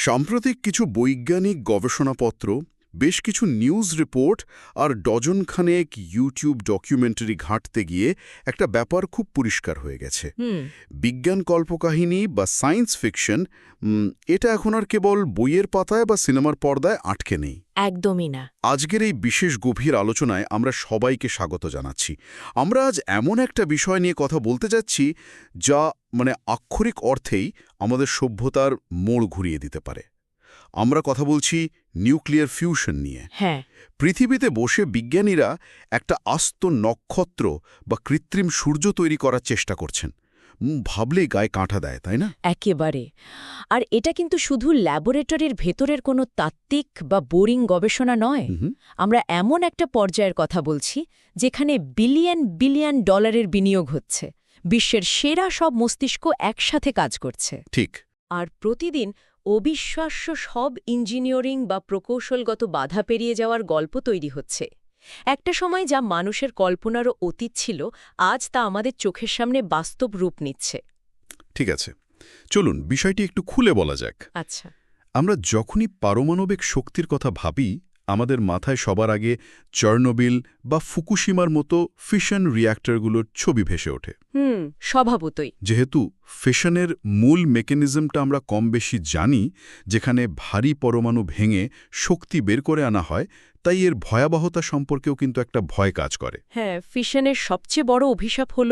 সাম্প্রতিক কিছু বৈজ্ঞানিক গবেষণাপত্র, বেশ কিছু নিউজ রিপোর্ট আর ডজনখানেক ইউটিউব ডকুমেন্টারি ঘাঁটতে গিয়ে একটা ব্যাপার খুব পরিষ্কার হয়ে গেছে। বিজ্ঞান কল্পকাহিনী বা সায়েন্স ফিকশন এটা এখন আর কেবল বইয়ের পাতায় বা সিনেমার পর্দায় আটকে নেই। একদমই না। আজকের এই বিশেষ গভীর আলোচনায় আমরা সবাইকে স্বাগত জানাচ্ছি। আমরা আজ এমন একটা বিষয় নিয়ে কথা বলতে যাচ্ছি যা আক্ষরিক অর্থেই আমাদের সভ্যতার মোড় ঘুরিয়ে দিতে পারে। আমরা কথা বলছি নিউক্লিয়ার ফিউশন নিয়ে। হ্যাঁ, পৃথিবীতে বসে বিজ্ঞানীরা একটা আস্ত নক্ষত্র বা কৃত্রিম সূর্য তৈরি করার চেষ্টা করছেন। ভাবলেই গায়ে কাঁটা দেয়, তাই না? একেবারে। আর এটা কিন্তু শুধু ল্যাবরেটরির ভেতরের কোনো তাত্ত্বিক বা বোরিং গবেষণা নয়। আমরা এমন একটা পর্যায়ের কথা বলছি যেখানে বিলিয়ন বিলিয়ন ডলারের বিনিয়োগ হচ্ছে, বিশ্বের সেরা সব মস্তিষ্ক একসাথে কাজ করছে। ঠিক। আর প্রতিদিন অবিশ্বাস্য সব ইঞ্জিনিয়ারিং বা প্রকৌশলগত বাধা পেরিয়ে যাওয়ার গল্প তৈরি হচ্ছে। একটা সময় যা মানুষের কল্পনারও অতীত ছিল, আজ তা আমাদের চোখের সামনে বাস্তব রূপ নিচ্ছে। ঠিক আছে, চলুন বিষয়টি একটু খুলে বলা যাক। আচ্ছা। আমরা যখনই পারমাণবিক শক্তির কথা ভাবি, আমাদের মাথায় সবার আগে চার্নোবিল বা ফুকুশিমার মতো ফিশন রিয়্যাক্টরগুলোর ছবি ভেসে ওঠে। স্বভাবতই। যেহেতু ফিশনের মূল মেকানিজমটা আমরা কম বেশি জানি, যেখানে ভারী পরমাণু ভেঙে শক্তি বের করে আনা হয়, তাই এর ভয়াবহতা সম্পর্কেও কিন্তু একটা ভয় কাজ করে। হ্যাঁ, ফিশনের সবচেয়ে বড় অভিশাপ হল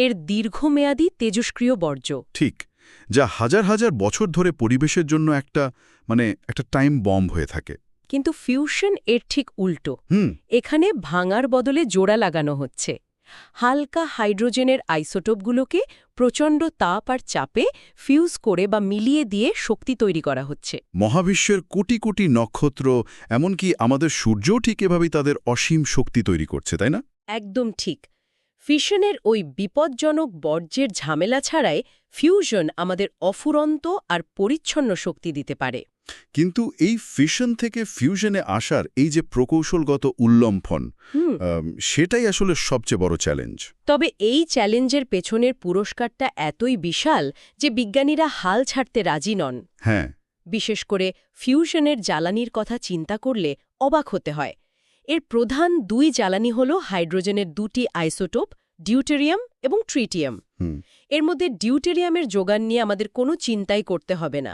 এর দীর্ঘমেয়াদী তেজস্ক্রিয় বর্জ্য। ঠিক, যা হাজার হাজার বছর ধরে পরিবেশের জন্য একটা টাইম বম্ব হয়ে থাকে। কিন্তু ফিউশন এর ঠিক উল্টো। এখানে ভাঙার বদলে জোড়া লাগানো হচ্ছে। হালকা হাইড্রোজেনের আইসোটোপগুলোকে প্রচণ্ড তাপ আর চাপে ফিউজ করে বা মিলিয়ে দিয়ে শক্তি তৈরি করা হচ্ছে। মহাবিশ্বের কোটি কোটি নক্ষত্র, এমনকি আমাদের সূর্যও ঠিক এভাবেই তাদের অসীম শক্তি তৈরি করছে, তাই না? একদম ঠিক। ফিশনের ওই বিপজ্জনক বর্জ্যের ঝামেলা ছাড়াই ফিউশন আমাদের অফুরন্ত আর পরিচ্ছন্ন শক্তি দিতে পারে। কিন্তু এই ফিশন থেকে ফিউশনে আসার এই যে প্রকৌশলগত উল্লম্ফন, সেটাই আসলে সবচেয়ে বড় চ্যালেঞ্জ। তবে এই চ্যালেঞ্জের পেছনের পুরস্কারটা এতই বিশাল যে বিজ্ঞানীরা হাল ছাড়তে রাজি নন। হ্যাঁ, বিশেষ করে ফিউশনের জ্বালানির কথা চিন্তা করলে অবাক হতে হয়। এর প্রধান দুই জ্বালানি হল হাইড্রোজেনের দুটি আইসোটোপ, ডিউটেরিয়াম এবং ট্রিটিয়াম। এর মধ্যে ডিউটেরিয়ামের যোগান নিয়ে আমাদের কোনো চিন্তাই করতে হবে না,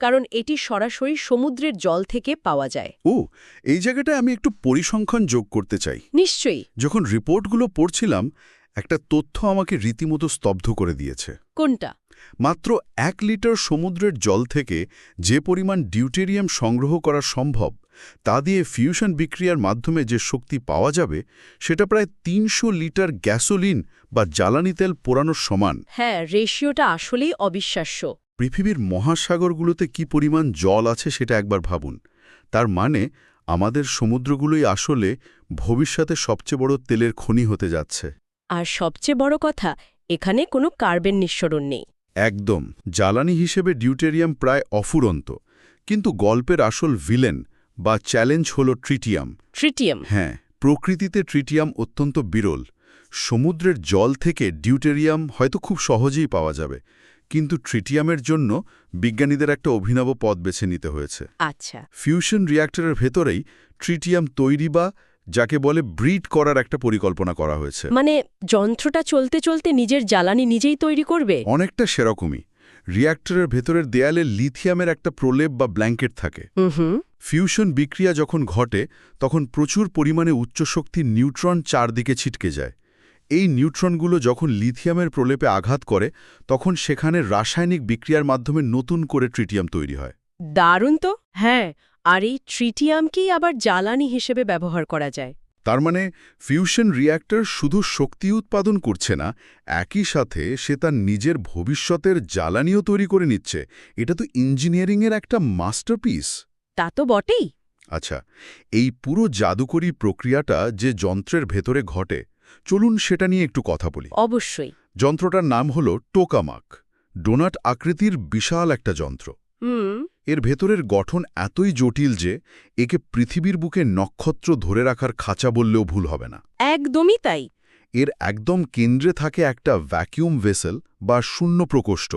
কারণ এটি সরাসরি সমুদ্রের জল থেকে পাওয়া যায়। এই জায়গাটায় আমি একটু পরিসংখ্যান যোগ করতে চাই। নিশ্চয়ই। যখন রিপোর্টগুলো পড়ছিলাম, একটা তথ্য আমাকে রীতিমতো স্তব্ধ করে দিয়েছে। কোনটা? মাত্র 1 লিটার সমুদ্রের জল থেকে যে পরিমাণ ডিউটেরিয়াম সংগ্রহ করা সম্ভব, তা দিয়ে ফিউশন বিক্রিয়ার মাধ্যমে যে শক্তি পাওয়া যাবে, সেটা প্রায় 300 লিটার গ্যাসোলিন বা জ্বালানি তেল পোড়ানোর সমান। হ্যাঁ, রেশিওটা আসলেই অবিশ্বাস্য। পৃথিবীর মহাসাগরগুলোতে কি পরিমাণ জল আছে সেটা একবার ভাবুন। তার মানে আমাদের সমুদ্রগুলোই আসলে ভবিষ্যতে সবচেয়ে বড় তেলের খনি হতে যাচ্ছে। আর সবচেয়ে বড় কথা, এখানে কোনো কার্বন নিঃসরণ নেই। একদম। জ্বালানি হিসেবে ডিউটেরিয়াম প্রায় অফুরন্ত, কিন্তু গল্পের আসল ভিলেন বা চ্যালেঞ্জ হল ট্রিটিয়াম। ট্রিটিয়াম? হ্যাঁ, প্রকৃতিতে ট্রিটিয়াম অত্যন্ত বিরল। সমুদ্রের জল থেকে ডিউটেরিয়াম হয়তো খুব সহজেই পাওয়া যাবে, কিন্তু ট্রিটিয়ামের জন্য বিজ্ঞানীদের একটা অভিনব পথ বেছে নিতে হয়েছে। আচ্ছা। ফিউশন রিয়্যাক্টরের ভেতরেই ট্রিটিয়াম তৈরি বা যাকে বলে ব্রিড করার একটা পরিকল্পনা করা হয়েছে। মানে যন্ত্রটা চলতে চলতে নিজের জ্বালানি নিজেই তৈরি করবে? অনেকটা সেরকমই। রিয়্যাক্টরের ভেতরের দেয়ালে লিথিয়ামের একটা প্রলেপ বা ব্ল্যাঙ্কেট থাকে। ফিউশন বিক্রিয়া যখন ঘটে, তখন প্রচুর পরিমাণে উচ্চশক্তির নিউট্রন চারদিকে ছিটকে যায়। এই নিউট্রনগুলো যখন লিথিয়ামের প্রলেপে আঘাত করে, তখন সেখানে রাসায়নিক বিক্রিয়ার মাধ্যমে নতুন করে ট্রিটিয়াম তৈরি হয়। দারুণ তো। হ্যাঁ, আর এই ট্রিটিয়ামকেই আবার জ্বালানি হিসেবে ব্যবহার করা যায়। তার মানে ফিউশন রিয়্যাক্টর শুধু শক্তি উৎপাদন করছে না, একই সাথে সে তার নিজের ভবিষ্যতের জ্বালানিও তৈরি করে নিচ্ছে। এটা তো ইঞ্জিনিয়ারিংয়ের একটা মাস্টারপিস। তা তো বটেই। আচ্ছা, এই পুরো জাদুকরী প্রক্রিয়াটা যে যন্ত্রের ভেতরে ঘটে, চলুন সেটা নিয়ে একটু কথা বলি। অবশ্যই। যন্ত্রটার নাম হল টোকামাক। ডোনাট আকৃতির বিশাল একটা যন্ত্র। এর ভেতরের গঠন এতই জটিল যে একে পৃথিবীর বুকে নক্ষত্র ধরে রাখার খাঁচা বললেও ভুল হবে না। একদমই তাই। এর একদম কেন্দ্রে থাকে একটা ভ্যাকিউম ভেসেল বা শূন্য প্রকোষ্ঠ,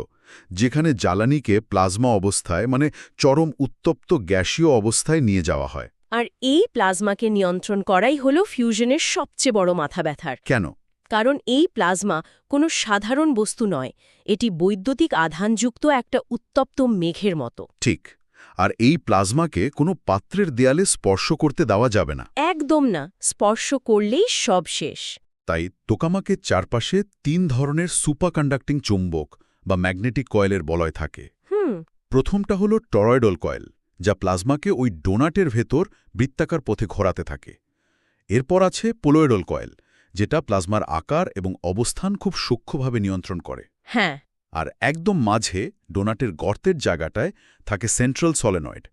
যেখানে জ্বালানিকে প্লাজমা অবস্থায় মানে চরম উত্তপ্ত গ্যাসীয় অবস্থায় নিয়ে যাওয়া হয়। আর এই প্লাজমাকে নিয়ন্ত্রণ করাই হল ফিউশনের সবচেয়ে বড় মাথা ব্যথার। কেন? কারণ এই প্লাজমা কোনো সাধারণ বস্তু নয়, এটি বৈদ্যুতিক আধানযুক্ত একটা উত্তপ্ত মেঘের মতো। ঠিক। আর এই প্লাজমাকে কোনো পাত্রের দেয়ালে স্পর্শ করতে দেওয়া যাবে না। একদম না, স্পর্শ করলেই সব শেষ। তাই টোকামাকের চারপাশে 3 ধরনের সুপারকন্ডাক্টিং চুম্বক বা ম্যাগনেটিক কয়েলের বলয় থাকে। প্রথমটা হলো টরয়েডল কয়েল, যা প্লাজমাকে ওই ডোনাটের ভেতর বৃত্তাকার পথে ঘোরাতে থাকে। এরপর আছে পোলয়েডল কয়েল, যেটা প্লাজমার আকার এবং অবস্থান খুব সূক্ষ্মভাবে নিয়ন্ত্রণ করে। হ্যাঁ। আর একদম মাঝে ডোনাটের গর্তের জায়গাটায় থাকে সেন্ট্রাল সলেনয়েড।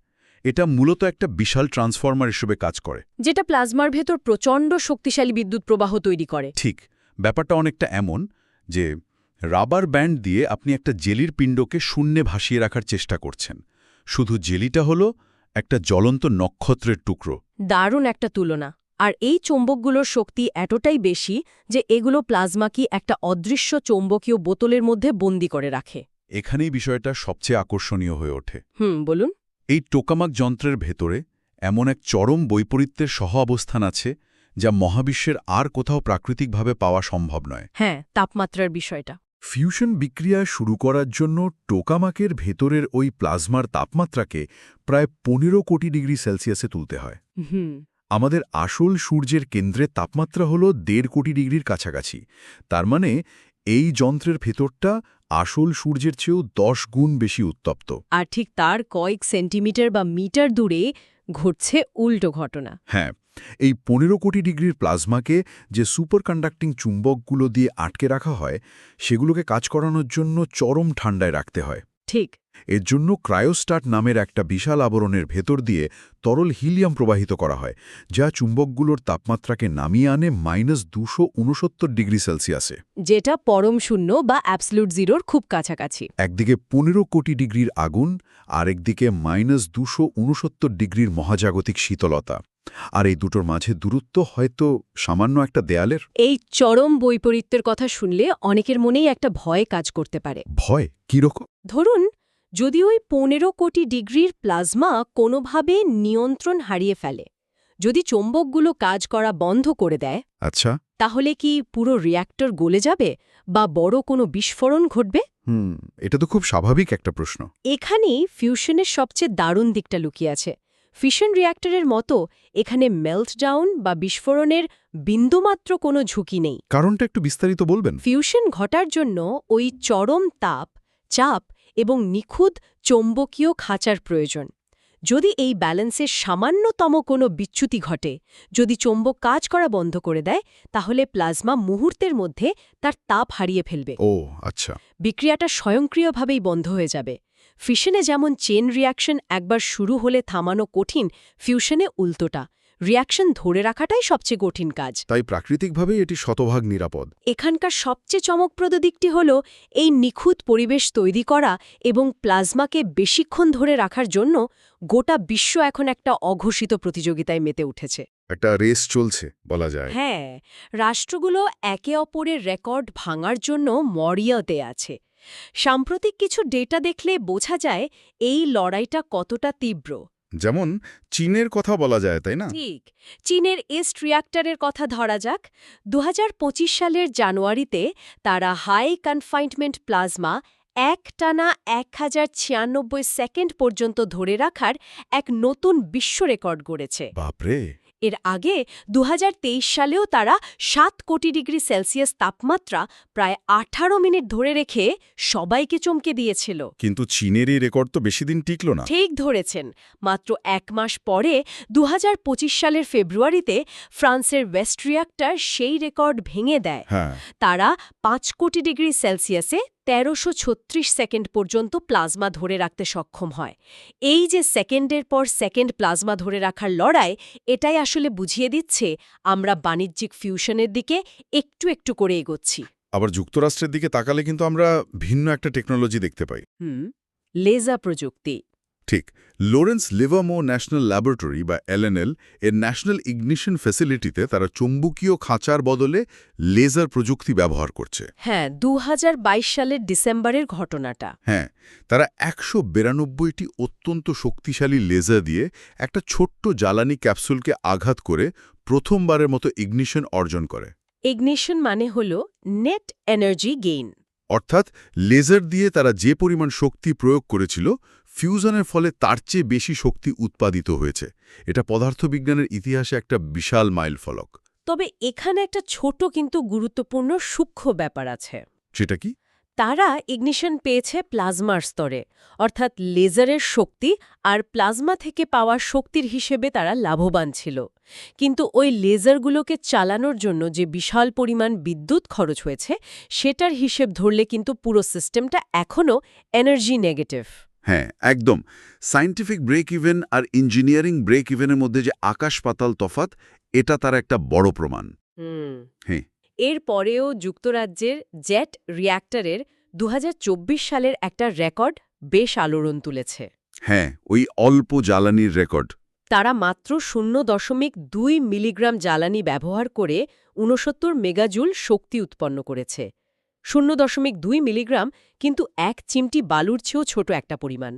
এটা মূলত একটা বিশাল ট্রান্সফর্মার হিসেবে কাজ করে, যেটা প্লাজমার ভেতর প্রচণ্ড শক্তিশালী বিদ্যুৎ প্রবাহ তৈরি করে। ঠিক। ব্যাপারটা অনেকটা এমন যে রাবার ব্যান্ড দিয়ে আপনি একটা জেলির পিণ্ডকে শূন্যে ভাসিয়ে রাখার চেষ্টা করছেন, শুধু জেলিটা হলো একটা জ্বলন্ত নক্ষত্রের টুকরো। দারুণ একটা তুলনা। আর এই চৌম্বকগুলোর শক্তি এতটাই বেশি যে এগুলো প্লাজমাকে একটা অদৃশ্য চৌম্বকীয় বোতলের মধ্যে বন্দি করে রাখে। এখানেই বিষয়টা সবচেয়ে আকর্ষণীয় হয়ে ওঠে। বলুন। এই টোকামাক যন্ত্রের ভেতরে এমন এক চরম বৈপরীত্যের সহ অবস্থান আছে, যা মহাবিশ্বের আর কোথাও প্রাকৃতিকভাবে পাওয়া সম্ভব নয়। হ্যাঁ, তাপমাত্রার বিষয়টা। ফিউশন বিক্রিয়া শুরু করার জন্য টোকামাকের ভেতরের ওই প্লাজমার তাপমাত্রাকে প্রায় 15 কোটি ডিগ্রি সেলসিয়াসে তুলতে হয়। আমাদের আসল সূর্যের কেন্দ্রের তাপমাত্রা হল 1.5 কোটি ডিগ্রির কাছাকাছি। তার মানে এই যন্ত্রের ভেতরটা আসল সূর্যের চেয়েও 10 গুণ বেশি উত্তপ্ত। আর ঠিক তার কয়েক সেন্টিমিটার বা মিটার দূরে ঘটছে উল্টো ঘটনা। হ্যাঁ, এই 15 কোটি ডিগ্রির প্লাজমাকে যে সুপারকন্ডাক্টিং চুম্বকগুলো দিয়ে আটকে রাখা হয়, সেগুলোকে কাজ করানোর জন্য চরম ঠান্ডায় রাখতে হয়। ঠিক। এর জন্য ক্রায়োস্টাট নামের একটা বিশাল আবরণের ভেতর দিয়ে তরল হিলিয়াম প্রবাহিত করা হয়, যা চুম্বকগুলোর তাপমাত্রাকে নামিয়ে আনে -269 ডিগ্রি সেলসিয়াসে, যেটা পরম শূন্য বা অ্যাবসলিউট জিরোর খুব কাছাকাছি। একদিকে 15 কোটি ডিগ্রির আগুন, আর একদিকে -269 ডিগ্রির মহাজাগতিক শীতলতা। আর এই দুটোর মাঝে দূরত্ব হয়তো সামান্য একটা দেয়ালের। এই চরম বৈপরীত্যের কথা শুনলে অনেকের মনেই একটা ভয় কাজ করতে পারে। ভয়? কীরকম? ধরুন, যদি ওই 15 কোটি ডিগ্রির প্লাজমা কোনোভাবে নিয়ন্ত্রণ হারিয়ে ফেলে, যদি চৌম্বকগুলো কাজ করা বন্ধ করে দেয়, আচ্ছা, তাহলে কি পুরো রিয়্যাক্টর গলে যাবে বা বড় কোনো বিস্ফোরণ ঘটবে? এটা তো খুব স্বাভাবিক একটা প্রশ্ন। এখানেই ফিউশনের সবচেয়ে দারুণ দিকটা লুকিয়ে আছে। ফিশন রিয়্যাক্টরের মতো এখানে মেল্টডাউন বা বিস্ফোরণের বিন্দুমাত্র কোনো ঝুঁকি নেই। কারণটা একটু বিস্তারিত বলবেন? ফিউশন ঘটার জন্য ওই চরম তাপ, চাপ এবং নিখুঁত চৌম্বকীয় খাঁচার প্রয়োজন। যদি এই ব্যালেন্সের সামান্যতম কোনো বিচ্যুতি ঘটে, যদি চৌম্বক কাজ করা বন্ধ করে দেয়, তাহলে প্লাজমা মুহূর্তের মধ্যে তার তাপ হারিয়ে ফেলবে। ও আচ্ছা। বিক্রিয়াটা স্বয়ংক্রিয়ভাবেই বন্ধ হয়ে যাবে। ফিশনে যেমন চেন রিয়াকশন একবার শুরু হলে থামানো কঠিন, ফিউশনে উল্টোটা। রিয়াকশন ধরে রাখাটাই সবচেয়ে কঠিন কাজ। তাই প্রাকৃতিকভাবেই এটি শতভাগ নিরাপদ। এখানকার সবচেয়ে চমকপ্রদ দিকটি হল এই নিখুঁত পরিবেশ তৈরি করা এবং প্লাজমাকে বেশিক্ষণ ধরে রাখার জন্য গোটা বিশ্ব এখন একটা অঘোষিত প্রতিযোগিতায় মেতে উঠেছে। একটা রেস চলছে বলা যায়। হ্যাঁ, রাষ্ট্রগুলো একে অপরের রেকর্ড ভাঙার জন্য মরিয়াতে আছে। সাম্প্রতিক কিছু ডেটা দেখলে বোঝা যায় এই লড়াইটা কতটা তীব্র। যেমন চীনের কথা বলা যায়, তাই না? ঠিক। চীনের ইস্ট রিয়্যাক্টরের কথা ধরা যাক। 2025 সালের জানুয়ারিতে তারা হাই কনফাইনমেন্ট প্লাজমা একটানা 1096 সেকেন্ড পর্যন্ত ধরে রাখার এক নতুন বিশ্ব রেকর্ড গড়েছে। বাপরে! এর আগে 2023 সালেও তারা 7 কোটি ডিগ্রি সেলসিয়াস তাপমাত্রা প্রায় 18 মিনিট ধরে রেখে সবাইকে চমকে দিয়েছিল। কিন্তু চীনের এই রেকর্ড তো বেশি দিন টিকল না। ঠিক ধরেছেন। মাত্র 1 মাস পরে 2025 সালের ফেব্রুয়ারিতে ফ্রান্সের ওয়েস্ট রিয়্যাক্টর সেই রেকর্ড ভেঙে দেয়। তারা 5 কোটি ডিগ্রি সেলসিয়াসে 1336 সেকেন্ড পর্যন্ত প্লাজমা ধরে রাখতে সক্ষম হয়। এই যে সেকেন্ডের পর সেকেন্ড প্লাজমা ধরে রাখার লড়াই, এটাই আসলে বুঝিয়ে দিচ্ছে আমরা বাণিজ্যিক ফিউশনের দিকে একটু একটু করে এগোচ্ছি। আবার যুক্তরাষ্ট্রের দিকে তাকালে কিন্তু আমরা ভিন্ন একটা টেকনোলজি দেখতে পাই। লেজার প্রযুক্তি। ঠিক। লরেন্স লিভারমোর ন্যাশনাল ল্যাবরেটরি বা এলএনএল এর ন্যাশনাল ইগনিশন ফ্যাসিলিটিতে তারা চৌম্বকীয় খাঁচার বদলে লেজার প্রযুক্তি ব্যবহার করছে। হ্যাঁ, 2022 সালের ডিসেম্বরের ঘটনাটা। হ্যাঁ, তারা 192টি অত্যন্ত শক্তিশালী লেজার দিয়ে একটা ছোট্ট জ্বালানি ক্যাপসুলকে আঘাত করে প্রথমবারের মতো ইগনিশন অর্জন করে। ইগনিশন মানে হল নেট এনার্জি গেইন। অর্থাৎ লেজার দিয়ে তারা যে পরিমাণ শক্তি প্রয়োগ করেছিল, ফিউশনের ফলে তার চেয়ে বেশি শক্তি উৎপাদিত হয়েছে। এটা পদার্থবিজ্ঞানের ইতিহাসে একটা বিশাল মাইলফলক। তবে এখানে একটা ছোট কিন্তু গুরুত্বপূর্ণ সূক্ষ্ম ব্যাপার আছে। সেটা কি? তারা ইগনিশন পেয়েছে প্লাজমার স্তরে, অর্থাৎ লেজারের শক্তি আর প্লাজমা থেকে পাওয়া শক্তির হিসেবে তারা লাভবান ছিল। কিন্তু ওই লেজারগুলোকে চালানোর জন্য যে বিশাল পরিমাণ বিদ্যুৎ খরচ হয়েছে, সেটার হিসেব ধরলে কিন্তু পুরো সিস্টেমটা এখনও এনার্জি নেগেটিভ। হ্যাঁ, একদম। সায়েন্টিফিক ব্রেক ইভেন আর ইঞ্জিনিয়ারিং ব্রেক ইভেনের মধ্যে যে আকাশ-পাতাল তফাৎ, এটা তার একটা বড় প্রমাণ। হ্যাঁ। এর পরেও যুক্তরাজ্যের জেট রিয়্যাক্টরের 2024 সালের একটা রেকর্ড বেশ আলোড়ন তুলেছে। হ্যাঁ, ওই অল্প জ্বালানির রেকর্ড। তারা মাত্র 0.2 মিলিগ্রাম জ্বালানি ব্যবহার করে 69 মেগাজুল শক্তি উৎপন্ন করেছে। 0.2 মিলিগ্রাম কিন্তু এক চিমটি বালুর চেয়েও ছোট একটা পরিমাণ।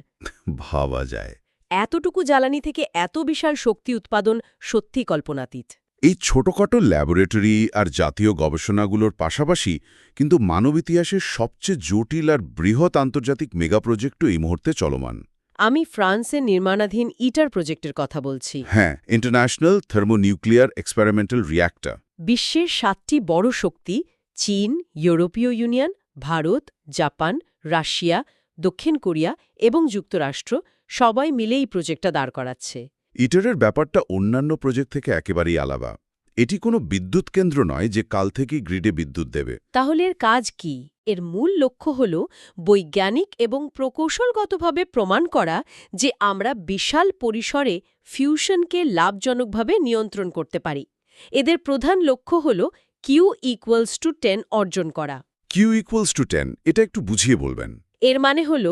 ভাবা যায়। এতটুকু জ্বালানি থেকে এত বিশাল শক্তি উৎপাদন সত্যি কল্পনাতীত। এই ছোটখাটো ল্যাবরেটরি আর জাতীয় গবেষণাগুলোর পাশাপাশি কিন্তু মানব ইতিহাসের সবচেয়ে জটিল আর বৃহৎ আন্তর্জাতিক মেগা প্রজেক্টও এই মুহূর্তে চলমান। আমি ফ্রান্সে নির্মাণাধীন ইটার প্রজেক্টের কথা বলছি। হ্যাঁ, ইন্টারন্যাশনাল থার্মোনিউক্লিয়ার এক্সপেরিমেন্টাল রিয়্যাক্টর। বিশ্বের 7টি বড় শক্তি চীন, ইউরোপীয় ইউনিয়ন, ভারত, জাপান, রাশিয়া, দক্ষিণ কোরিয়া এবং যুক্তরাষ্ট্র সবাই মিলে এই প্রজেক্টটা দাঁড় করাচ্ছে। ইটারের ব্যাপারটা অন্যান্য প্রজেক্ট থেকে একেবারেই আলাদা। এটি কোনো বিদ্যুৎ কেন্দ্র নয় যে কাল থেকেই গ্রিডে বিদ্যুৎ দেবে। তাহলে এর কাজ কি? এর মূল লক্ষ্য হল বৈজ্ঞানিক এবং প্রকৌশলগতভাবে প্রমাণ করা যে আমরা বিশাল পরিসরে ফিউশনকে লাভজনকভাবে নিয়ন্ত্রণ করতে পারি। এদের প্রধান লক্ষ্য হল Q=10 অর্জন করা। Q=10, এটা একটু বুঝিয়ে বলবেন। এর মানে হল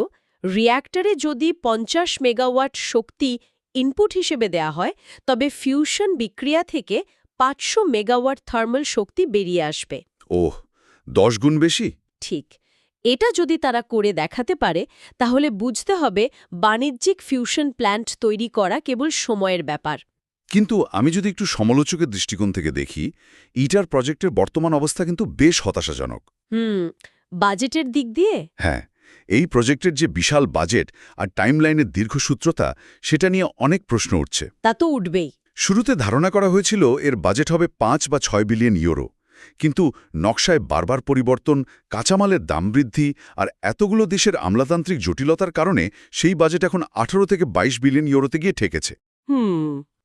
রিয়্যাক্টরে যদি 50 মেগাওয়াট শক্তি ইনপুট হিসেবে দেয়া হয়, তবে ফিউশন বিক্রিয়া থেকে 500 মেগাওয়াট থার্মাল শক্তি বেরিয়ে আসবে। ওহ, 10 গুণ বেশি? ঠিক। এটা যদি তারা করে দেখাতে পারে, তাহলে বুঝতে হবে বাণিজ্যিক ফিউশন প্ল্যান্ট তৈরি করা কেবল সময়ের ব্যাপার। কিন্তু আমি যদি একটু সমালোচকের দৃষ্টিকোণ থেকে দেখি, ইটার প্রজেক্টের বর্তমান অবস্থা কিন্তু বেশ হতাশাজনক। বাজেটের দিক দিয়ে? হ্যাঁ, এই প্রজেক্টের যে বিশাল বাজেট আর টাইমলাইনের দীর্ঘসূত্রতা, সেটা নিয়ে অনেক প্রশ্ন উঠছে। তা তো উঠবেই। শুরুতে ধারণা করা হয়েছিল এর বাজেট হবে 5 বা 6 বিলিয়ন ইউরো। কিন্তু নকশায় বারবার পরিবর্তন, কাঁচামালের দাম বৃদ্ধি আর এতগুলো দেশের আমলাতান্ত্রিক জটিলতার কারণে সেই বাজেট এখন 18 থেকে 22 বিলিয়ন ইউরোতে গিয়ে ঠেকেছে।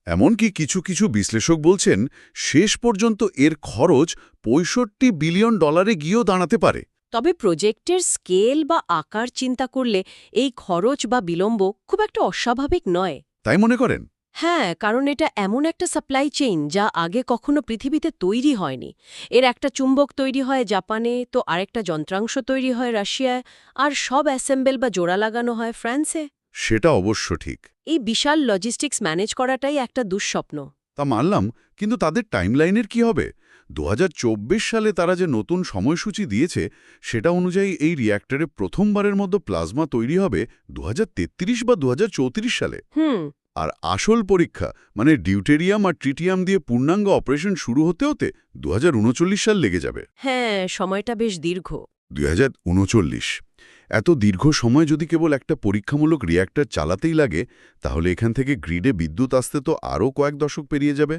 এমনকি কিছু কিছু বিশ্লেষক বলছেন শেষ পর্যন্ত এর খরচ 65 বিলিয়ন ডলারে গিয়েও দাঁড়াতে পারে। তবে প্রজেক্টের স্কেল বা আকার চিন্তা করলে এই খরচ বা বিলম্ব খুব একটা অস্বাভাবিক নয়। তাই মনে করেন? হ্যাঁ, কারণ এটা এমন একটা সাপ্লাই চেইন যা আগে কখনো পৃথিবীতে তৈরি হয়নি। এর একটা চুম্বক তৈরি হয় জাপানে, তো আরেকটা যন্ত্রাংশ তৈরি হয় রাশিয়ায়, আর সব অ্যাসেম্বল বা জোড়া লাগানো হয় ফ্রান্সে। সেটা অবশ্য ঠিক। এই বিশাল লজিস্টিক্স ম্যানেজ করাটাই একটা দুঃস্বপ্ন। তা মানলাম, কিন্তু তাদের টাইমলাইনের কি হবে? 2024 সালে তারা যে নতুন সময়সূচি দিয়েছে, সেটা অনুযায়ী এই রিয়্যাক্টরে প্রথমবারের মধ্যে প্লাজমা তৈরি হবে 2033 বা 2034 সালে। আর আসল পরীক্ষা মানে ডিউটেরিয়াম আর ট্রিটিয়াম দিয়ে পূর্ণাঙ্গ অপারেশন শুরু হতে হতে 2039 সাল লেগে যাবে। হ্যাঁ, সময়টা বেশ দীর্ঘ। 2039। এত দীর্ঘ সময় যদি কেবল একটা পরীক্ষামূলক রিয়্যাক্টর চালাতেই লাগে, তাহলে এখান থেকে গ্রিডে বিদ্যুৎ আসতে তো আরও কয়েক দশক পেরিয়ে যাবে।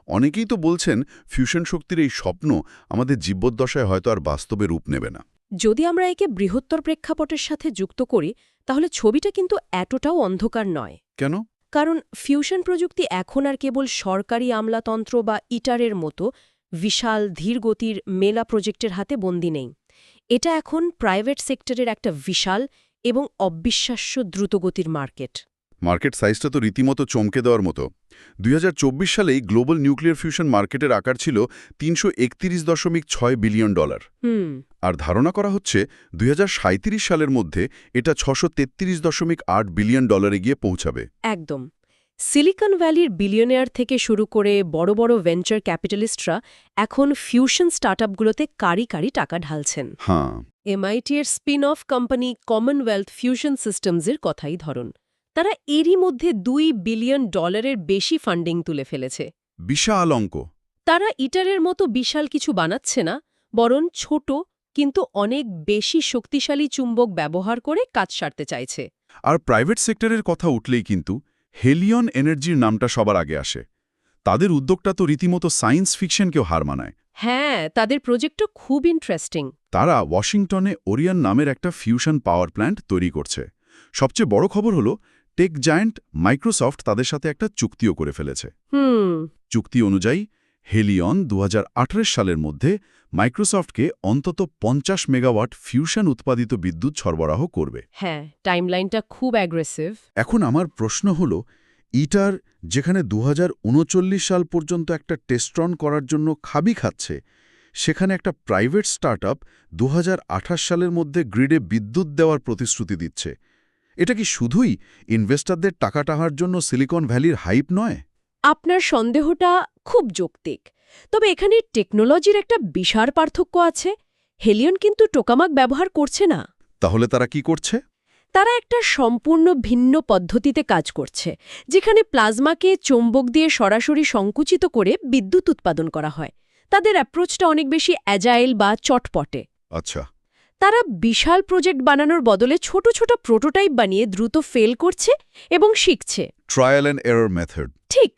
অনেকেই তো বলছেন ফিউশন শক্তির এই স্বপ্ন আমাদের জীবদ্দশায় হয়তো আর বাস্তবে রূপ নেবে না। যদি আমরা একে বৃহত্তর প্রেক্ষাপটের সাথে যুক্ত করি, তাহলে ছবিটা কিন্তু এতটাও অন্ধকার নয়। কেন? কারণ ফিউশন প্রযুক্তি এখন আর কেবল সরকারি আমলাতন্ত্র বা ইটারের মতো বিশাল ধীরগতির মেলা প্রজেক্টের হাতে বন্দী নেই। এটা এখন প্রাইভেট সেক্টরের একটা বিশাল এবং অবিশ্বাস্য দ্রুতগতির মার্কেট। মার্কেট সাইজটা তো রীতিমতো চমকে দেওয়ার মতো। 2024 সালেই গ্লোবাল নিউক্লিয়ার ফিউশন মার্কেটের আকার ছিল $331.6 বিলিয়ন। আর ধারণা করা হচ্ছে 2037 সালের মধ্যে এটা $633.8 বিলিয়ন গিয়ে পৌঁছাবে। একদম। সিলিকন ভ্যালির বিলিয়নিয়ার থেকে শুরু করে বড় বড় ভেঞ্চার ক্যাপিটালিস্টরা এখন ফিউশন স্টার্টআপগুলোতে কারি কারি টাকা ঢালছেন। হ্যাঁ, MIT এর spin off company Commonwealth fusion সিস্টেমসের কথাই ধরুন। তারা এরই মধ্যে $2 বিলিয়ন বেশি ফান্ডিং তুলে ফেলেছে। বিশাল অঙ্ক। তারা ইটারের মতো বিশাল কিছু বানাচ্ছে না, বরং ছোট কিন্তু অনেক বেশি শক্তিশালী চুম্বক ব্যবহার করে কাজ সারতে চাইছে। আর প্রাইভেট সেক্টরের কথা উঠলেই কিন্তু হেলিয়ন এনার্জির নামটা সবার আগে আসে। তাদের উদ্যোগটা তো রীতিমতো সায়েন্স ফিকশনকেও হার মানায়। হ্যাঁ, তাদের প্রজেক্টও খুব ইন্টারেস্টিং। তারা ওয়াশিংটনে ওরিয়ন নামের একটা ফিউশন পাওয়ার প্ল্যান্ট তৈরি করছে। সবচেয়ে বড় খবর হলো টেক জায়ান্ট মাইক্রোসফট তাদের সাথে একটা চুক্তিও করে ফেলেছে। চুক্তি অনুযায়ী হেলিয়ন 2028 সালের মধ্যে মাইক্রোসফটকে অন্তত 50 মেগাওয়াট ফিউশন উৎপাদিত বিদ্যুৎ সরবরাহ করবে। হ্যাঁ, টাইমলাইনটা খুব অ্যাগ্রেসিভ। এখন আমার প্রশ্ন হলো, ইটার যেখানে 2039 সাল পর্যন্ত একটা টেস্ট রান করার জন্য খাবি খাচ্ছে, সেখানে একটা প্রাইভেট স্টার্টআপ 2028 সালের মধ্যে গ্রিডে বিদ্যুৎ দেওয়ার প্রতিশ্রুতি দিচ্ছে। এটা কি শুধুই ইনভেস্টরদের টাকা টাহার জন্য সিলিকন ভ্যালির হাইপ নয়? আপনার সন্দেহটা খুব যৌক্তিক, তবে এখানে টেকনোলজির একটা বিশাল পার্থক্য আছে। হেলিয়ন কিন্তু টোকামাক ব্যবহার করছে না। তাহলে তারা কি করছে? তারা একটা সম্পূর্ণ ভিন্ন পদ্ধতিতে কাজ করছে, যেখানে প্লাজমাকে চৌম্বক দিয়ে সরাসরি সংকুচিত করে বিদ্যুৎ উৎপাদন করা হয়। তাদের অ্যাপ্রোচটা অনেক বেশি অ্যাজাইল বা চটপটে। আচ্ছা। তারা বিশাল প্রজেক্ট বানানোর বদলে ছোট ছোট প্রোটোটাইপ বানিয়ে দ্রুত ফেল করছে এবং শিখছে। Trial and error method. ঠিক।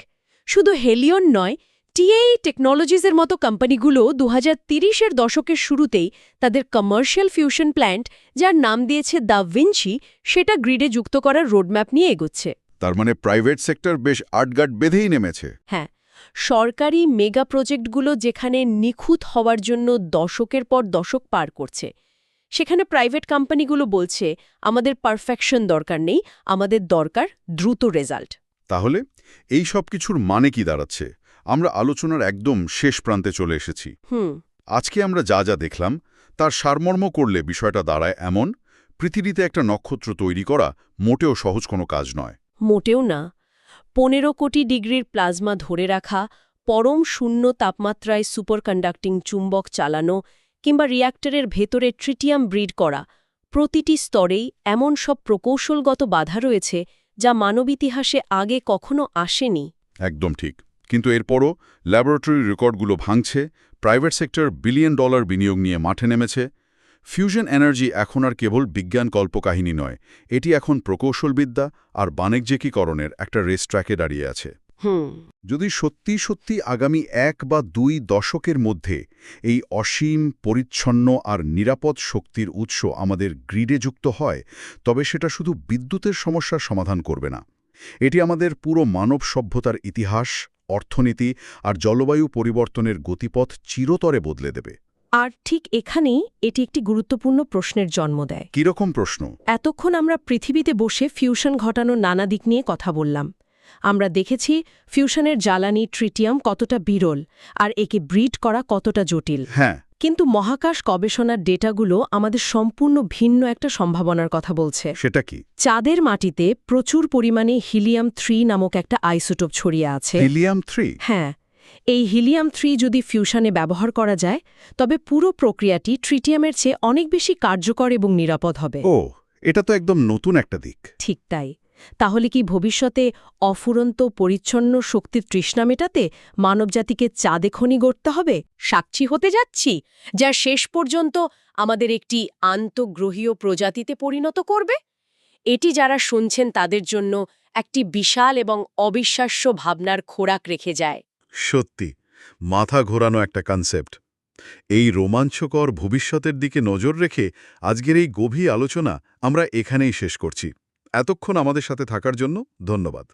শুধু হেলিয়ন নয়, টিএই টেকনোলজিসের মতো কোম্পানিগুলো 2030-এর দশকের শুরুতেই তাদের কমার্শিয়াল ফিউশন প্ল্যান্ট, যার নাম দিয়েছে দ্য ভিঞ্চি, সেটা গ্রিডে যুক্ত করার রোডম্যাপ নিয়ে এগোচ্ছে। তার মানে প্রাইভেট সেক্টর বেশ আটগাট বেঁধেই নেমেছে। হ্যাঁ, সরকারি মেগা প্রজেক্টগুলো যেখানে নিখুঁত হওয়ার জন্য দশকের পর দশক পার করছে, সেখানে প্রাইভেট কোম্পানিগুলো বলছে আমাদের পারফেকশন দরকার নেই, আমাদের দরকার দ্রুত রেজাল্ট। তাহলে এই সব কিছুর মানে কি দাঁড়াচ্ছে? আমরা আলোচনার একদম শেষ প্রান্তে চলে এসেছি। আজকে আমরা যা যা দেখলাম তার সারমর্ম করলে বিষয়টা দাঁড়ায় এমন: পৃথিবীতে একটা নক্ষত্র তৈরি করা মোটেও সহজ কোনো কাজ নয়। মোটেও না। 15 কোটি ডিগ্রির প্লাজমা ধরে রাখা, পরম শূন্য তাপমাত্রায় সুপারকন্ডাক্টিং চুম্বক চালানো কিংবা রিয়্যাক্টরের ভেতরে ট্রিটিয়াম ব্রিড করা, প্রতিটি স্তরেই এমন সব প্রকৌশলগত বাধা রয়েছে যা মানব ইতিহাসে আগে কখনো আসেনি। একদম ঠিক। কিন্তু এরপরও ল্যাবরেটরি রেকর্ডগুলো ভাঙছে, প্রাইভেট সেক্টর বিলিয়ন ডলার বিনিয়োগ নিয়ে মাঠে নেমেছে। ফিউশন এনার্জি এখন আর কেবল বিজ্ঞান কল্পকাহিনী নয়, এটি এখন প্রকৌশলবিদ্যা আর বাণিজ্যিকীকরণের একটা রেস ট্র্যাকে দাঁড়িয়ে আছে। যদি সত্যি সত্যি আগামী 1 বা 2 দশকের মধ্যে এই অসীম, পরিচ্ছন্ন আর নিরাপদ শক্তির উৎস আমাদের গ্রিডে যুক্ত হয়, তবে সেটা শুধু বিদ্যুতের সমস্যার সমাধান করবে না। এটি আমাদের পুরো মানব সভ্যতার ইতিহাস, অর্থনীতি আর জলবায়ু পরিবর্তনের গতিপথ চিরতরে বদলে দেবে। আর ঠিক এখানেই এটি একটি গুরুত্বপূর্ণ প্রশ্নের জন্ম দেয়। কীরকম প্রশ্ন? এতক্ষণ আমরা পৃথিবীতে বসে ফিউশন ঘটানোর নানা দিক নিয়ে কথা বললাম। আমরা দেখেছি ফিউশনের জ্বালানি ট্রিটিয়াম কতটা বিরল আর একে ব্রিড করা কতটা জটিল। হ্যাঁ, কিন্তু মহাকাশ গবেষণার ডেটাগুলো আমাদের সম্পূর্ণ ভিন্ন একটা সম্ভাবনার কথা বলছে। সেটা কি? চাঁদের মাটিতে প্রচুর পরিমাণে হিলিয়াম-3 নামক একটা আইসোটোপ ছড়িয়ে আছে। হিলিয়াম-3? হ্যাঁ, এই হিলিয়াম-3 যদি ফিউশনে ব্যবহার করা যায়, তবে পুরো প্রক্রিয়াটি ট্রিটিয়ামের চেয়ে অনেক বেশি কার্যকর এবং নিরাপদ হবে। ও, এটা তো একদম নতুন একটা দিক। ঠিক তাই। তাহলে কি ভবিষ্যতে অফুরন্ত পরিচ্ছন্ন শক্তির তৃষ্ণা মেটাতে মানবজাতিকে চাঁদে খনি গড়তে হবে? সাক্ষী হতে যাচ্ছি, যা শেষ পর্যন্ত আমাদের একটি আন্তঃগ্রহীয় প্রজাতিতে পরিণত করবে। এটি যারা শুনছেন তাদের জন্য একটি বিশাল এবং অবিশ্বাস্য ভাবনার খোরাক রেখে যায়। সত্যি মাথা ঘোরানো একটা কনসেপ্ট। এই রোমাঞ্চকর ভবিষ্যতের দিকে নজর রেখে আজকের এই গভীর আলোচনা আমরা এখানেই শেষ করছি। এতক্ষণ আমাদের সাথে থাকার জন্য ধন্যবাদ।